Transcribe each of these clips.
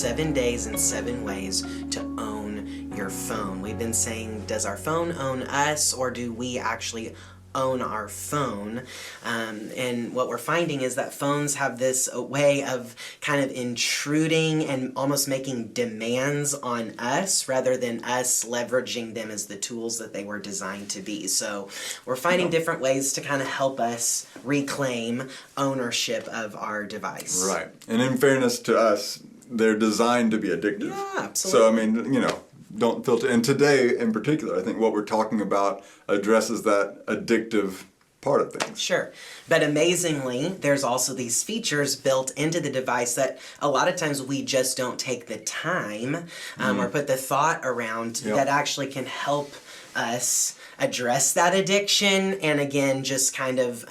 7 days and 7 ways to own your phone. We've been saying, does our phone own us, or do we actually own our phone? And what we're finding is that phones have this way of kind of intruding and almost making demands on us rather than us leveraging them as the tools that they were designed to be. So we're finding different ways to kind of help us reclaim ownership of our device. Right. And in fairness to us, they're designed to be addictive. Yeah, absolutely. So, I mean, don't filter. And today, in particular, I think what we're talking about addresses that addictive part of things. Sure. But amazingly, there's also these features built into the device that a lot of times we just don't take the time or put the thought around that actually can help us address that addiction and, again, just kind of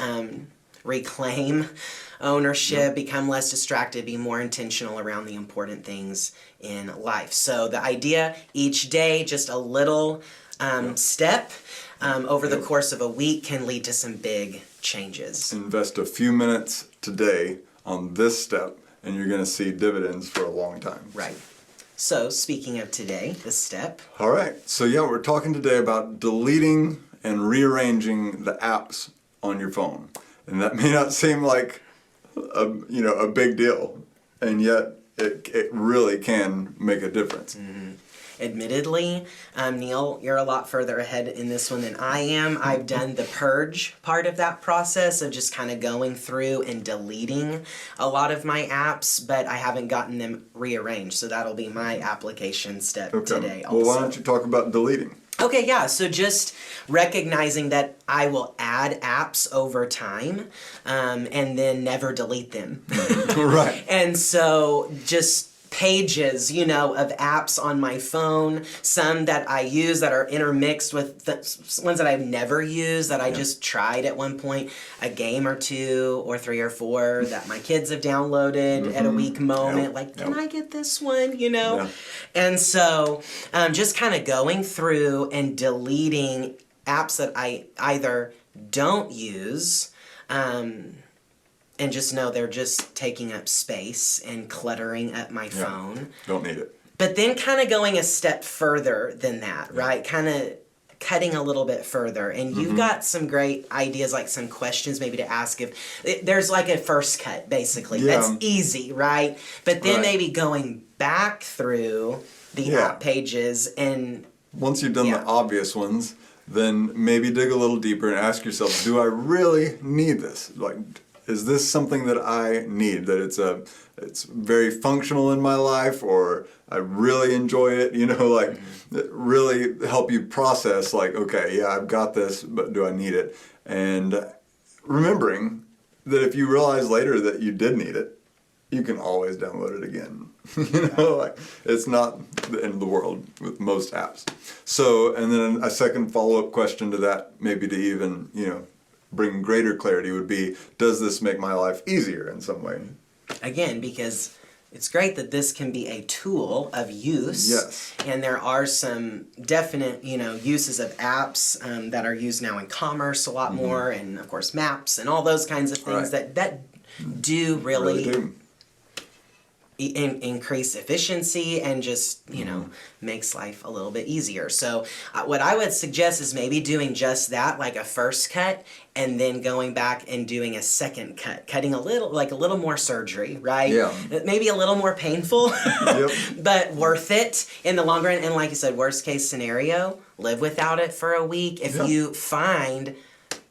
reclaim ownership, become less distracted, be more intentional around the important things in life. So the idea, each day, just a little step over the course of a week can lead to some big changes. Invest a few minutes today on this step, and you're going to see dividends for a long time. Right. So speaking of today, this step. All right. So we're talking today about deleting and rearranging the apps on your phone. And that may not seem like a big deal, and yet it really can make a difference. Admittedly, Neil, you're a lot further ahead in this one than I am. I've done the purge part of that process of just kind of going through and deleting a lot of my apps, but I haven't gotten them rearranged, so that'll be my application step today also. Well, why don't you talk about deleting? Okay, yeah, so just recognizing that I will add apps over time and then never delete them. Right. And so just pages, of apps on my phone, some that I use that are intermixed with the ones that I've never used that I just tried at one point, a game or 2 or 3 or 4 that my kids have downloaded at a weak moment, can I get this one, And so just kind of going through and deleting apps that I either don't use, and just know they're just taking up space and cluttering up my phone. Don't need it. But then kind of going a step further than that, right? Kind of cutting a little bit further. And you've got some great ideas, like some questions maybe to ask if there's like a first cut, basically. That's easy, right? But then maybe going back through the app pages and... Once you've done the obvious ones, then maybe dig a little deeper and ask yourself, do I really need this? Is this something that I need? That it's very functional in my life, or I really enjoy it? It really help you process. Okay, I've got this, but do I need it? And remembering that if you realize later that you did need it, you can always download it again. It's not the end of the world with most apps. So, and then a second follow-up question to that, maybe to even bring greater clarity, would be, does this make my life easier in some way? Again, because it's great that this can be a tool of use. Yes. And there are some definite, uses of apps that are used now in commerce a lot more, and of course maps and all those kinds of things that do really do. Increase efficiency and just, makes life a little bit easier. So what I would suggest is maybe doing just that, like a first cut, and then going back and doing a second cut, cutting a little more surgery, right? Yeah. Maybe a little more painful, but worth it in the long run. And like you said, worst case scenario, live without it for a week. If you find,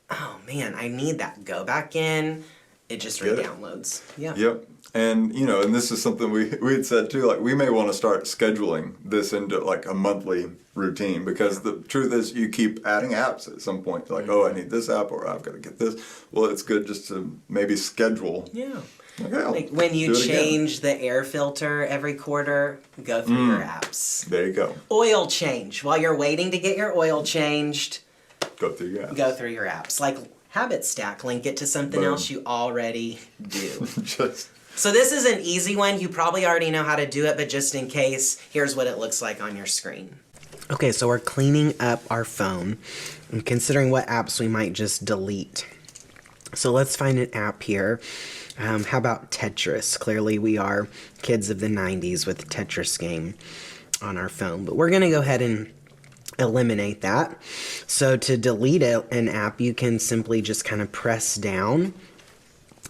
oh man, I need that, go back in, it just re-downloads. Yeah. Yep. And, and this is something we had said too, we may want to start scheduling this into a monthly routine, because the truth is you keep adding apps at some point. Oh, I need this app, or I've got to get this. Well, it's good just to maybe schedule. Yeah. Okay, when you change the air filter every quarter, go through your apps. There you go. Oil change. While you're waiting to get your oil changed, go through your apps. Go through your apps. Habit stack, link it to something else you already do. So this is an easy one. You probably already know how to do it, but just in case, here's what it looks like on your screen. Okay, so we're cleaning up our phone and considering what apps we might just delete. So let's find an app here. How about Tetris? Clearly we are kids of the 90s with the Tetris game on our phone. But we're going to go ahead and eliminate that. So to delete an app, you can simply just kind of press down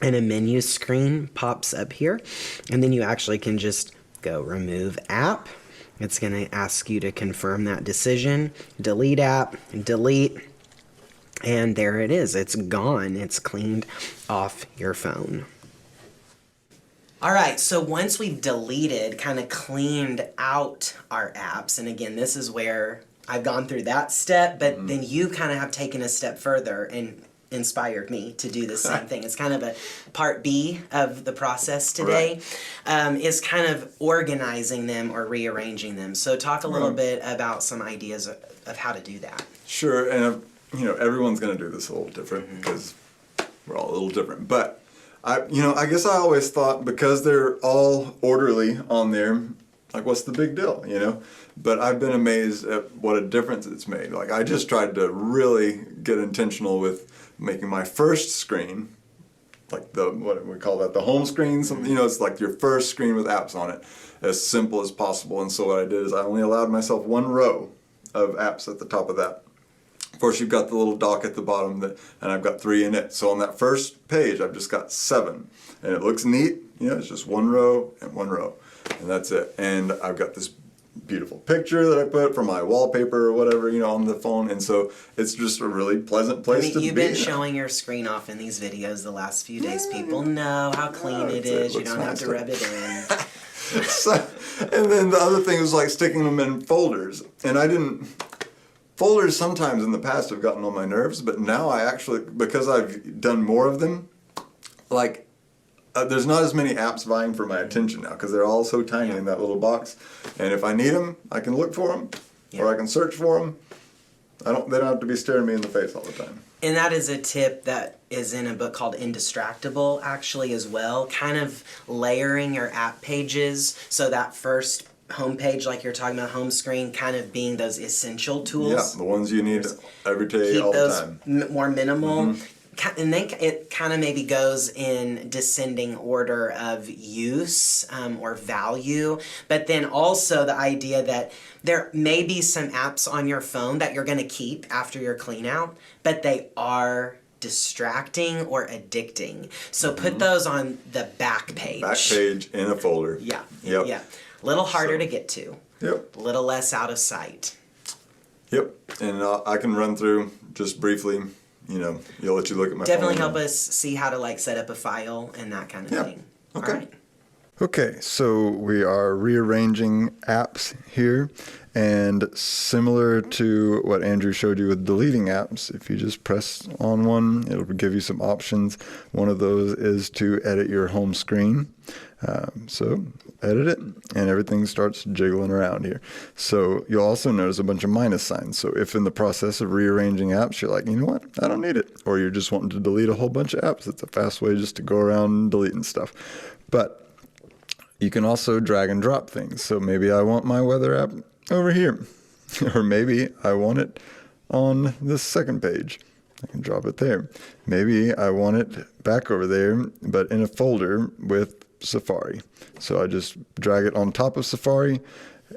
and a menu screen pops up here. And then you actually can just go remove app. It's going to ask you to confirm that decision. Delete app, delete. And there it is. It's gone. It's cleaned off your phone. All right, so once we've deleted, kind of cleaned out our apps, and again, this is where I've gone through that step, but then you kind of have taken a step further and inspired me to do the same thing. It's kind of a part B of the process today, is kind of organizing them or rearranging them. So talk a little bit about some ideas of how to do that. Sure, and everyone's going to do this a little different because we're all a little different. But I guess I always thought because they're all orderly on there, like what's the big deal, But I've been amazed at what a difference it's made. Like I just tried to really get intentional with making my first screen, like what we call that, the home screen. It's like your first screen with apps on it, as simple as possible. And so what I did is I only allowed myself one row of apps at the top of that. Of course, you've got the little dock at the bottom, and I've got 3 in it. So on that first page, I've just got 7. And it looks neat. It's just one row and one row. And that's it. And I've got this beautiful picture that I put for my wallpaper or whatever, on the phone. And so it's just a really pleasant place to be. You've been showing your screen off in these videos the last few days. People know how clean it is. You don't have to rub it in. And then the other thing was like sticking them in folders. And folders sometimes in the past have gotten on my nerves, but now I actually, because I've done more of them, there's not as many apps vying for my attention now because they're all so tiny in that little box. And if I need them, I can look for them or I can search for them. They don't have to be staring me in the face all the time. And that is a tip that is in a book called Indistractable actually as well, kind of layering your app pages so that first homepage, like you're talking about, home screen, kind of being those essential tools. Yeah, the ones you need every day, all the time. Keep those more minimal. And then it kind of maybe goes in descending order of use or value. But then also the idea that there may be some apps on your phone that you're going to keep after your clean out, but they are distracting or addicting. So put those on the back page. Back page in a folder. Yeah. Yep. Yeah. A little harder to get to. Yep. A little less out of sight. Yep. And I can run through just briefly. You'll let you look at my Definitely phone. help us see how to set up a file and that kind of thing. Okay. All right. Okay, so we are rearranging apps here, and similar to what Andrew showed you with deleting apps, if you just press on one, it'll give you some options. One of those is to edit your home screen. So edit it, and everything starts jiggling around here. So you'll also notice a bunch of minus signs. So if in the process of rearranging apps, you're like, you know what, I don't need it. Or you're just wanting to delete a whole bunch of apps. It's a fast way just to go around deleting stuff. But you can also drag and drop things. So maybe I want my weather app over here. Or maybe I want it on this second page. I can drop it there. Maybe I want it back over there, but in a folder with Safari. So I just drag it on top of Safari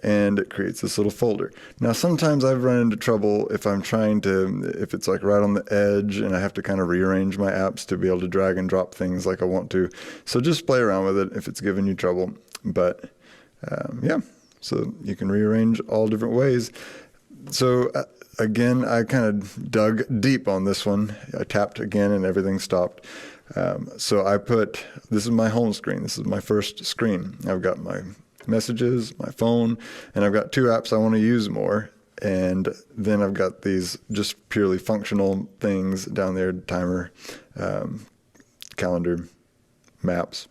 and it creates this little folder. Now sometimes I've run into trouble if it's like right on the edge and I have to kind of rearrange my apps to be able to drag and drop things like I want to. So just play around with it if it's giving you trouble. But so you can rearrange all different ways. So again, I kind of dug deep on this one. I tapped again and everything stopped. So this is my home screen. This is my first screen. I've got my messages, my phone, and I've got 2 apps I want to use more. And then I've got these just purely functional things down there, timer, calendar, maps.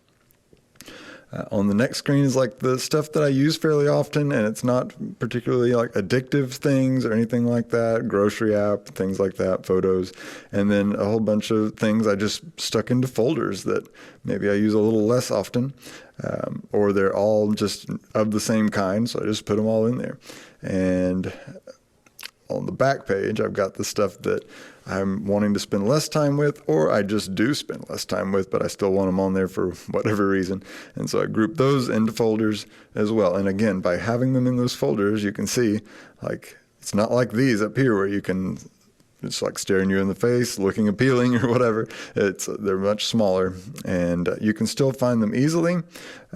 On the next screen is like the stuff that I use fairly often, and it's not particularly like addictive things or anything like that, grocery app, things like that, photos, and then a whole bunch of things I just stuck into folders that maybe I use a little less often, or they're all just of the same kind, so I just put them all in there. And on the back page, I've got the stuff that I'm wanting to spend less time with, or I just do spend less time with, but I still want them on there for whatever reason. And so I group those into folders as well. And again, by having them in those folders, you can see, like, it's not like these up here where you can, it's like staring you in the face, looking appealing or whatever. They're much smaller, and you can still find them easily.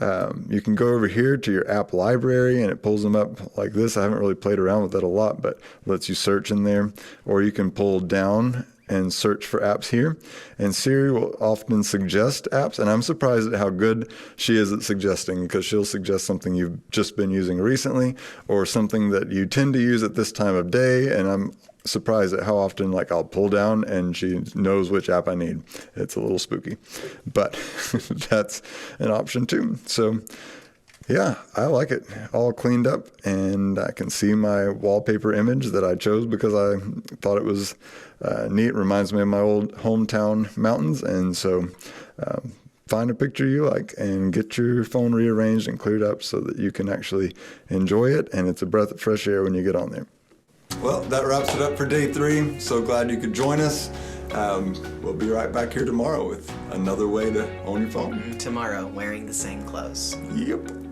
You can go over here to your app library, and it pulls them up like this. I haven't really played around with that a lot, but lets you search in there. Or you can pull down and search for apps here. And Siri will often suggest apps, and I'm surprised at how good she is at suggesting, because she'll suggest something you've just been using recently or something that you tend to use at this time of day, and I'm surprised at how often, like, I'll pull down and she knows which app I need. It's a little spooky, but that's an option too. So yeah, I like it all cleaned up, and I can see my wallpaper image that I chose because I thought it was neat. Reminds me of my old hometown mountains. And so find a picture you like and get your phone rearranged and cleared up so that you can actually enjoy it, and it's a breath of fresh air when you get on there. Well, that wraps it up for day 3. So glad you could join us. We'll be right back here tomorrow with another way to own your phone. Tomorrow, wearing the same clothes. Yep.